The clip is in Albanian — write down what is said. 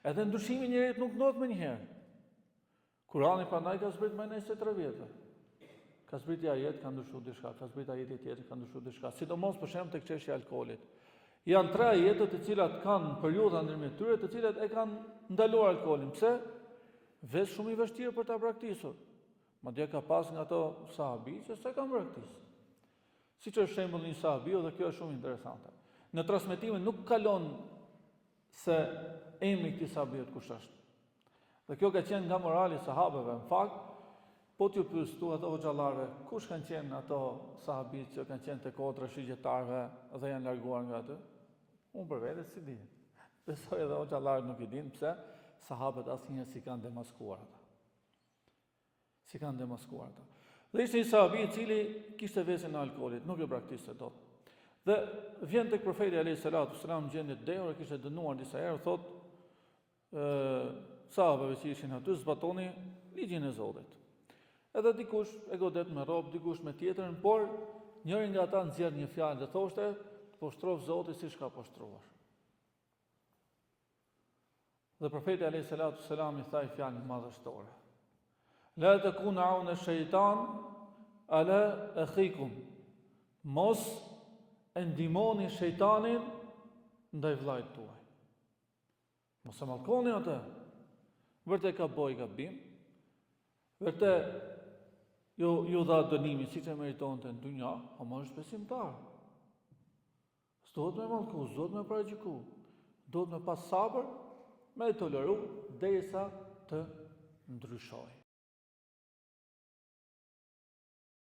Edhe ndryshimi i njerit nuk ndodh më njëherë. Kurani prandaj ka zbrit më 23 vjetë. Ka zbrit ajet, ka ndryshuar diçka, ka zbrit ajeti tjetër, ka ndryshuar diçka. Sidomos për shemb tek çështja e alkoolit. Janë 3 ajete të cilat kanë periudha ndërmjet tyre, të cilat e kanë ndaluar alkoolin. Pse? Vetë shumë i vështirë për ta braktisur. Madje ka pas nga ato sahabi që s'e kanë braktisur. Siç është shembulli i sahabiu dhe kjo është shumë interesante. Në transmetime nuk kalon se emri i këtij sahabiut kush është. Dhe kjo ka qenë nga morali i sahabeve. Në fakt, po t'ju pyestu ato xhallarëve, kush kanë qenë ato sahabit që kanë qenë te kodra shigjetarëve dhe janë larguar nga atë? Unë për vete si di. Besoj edhe xhallarët nuk i dinë pse sahabët asnjëherë si kanë demaskuar ata. Si kanë demaskuar ata. Dhe ishte një sahabi i cili kishte vesën e alkoolit, nuk e braktiste dot. Dhe vjen tek profeti alayhis salatu sallam gjendje dehur, kishte dënuar disa herë, thotë sahabëve që ishin aty zbatoni ligjin e Zotit. Edhe dikush e godet me rrobë, dikush me tjetrën, por njëri nga ata nxjerr një fjalë dhe thoshte, poshtrof Zoti siç ka poshtruar. Dhe profeti alayhis salatu sallam i tha fjalën madhështore. La takunu auna shaytan ala akhikum. Mos e ndihmoni shejtanin ndaj vllajt tuaj. Mos e mallkoni atë. Vërtet ka bëj gabim. Vërtet ju dha dënimin siç e meritonte në dynja, ama është besimtar. S'dohet me mallku, s'dohet me paraqyku. Duhet me pas sabër, me toleru derisa të ndryshojë.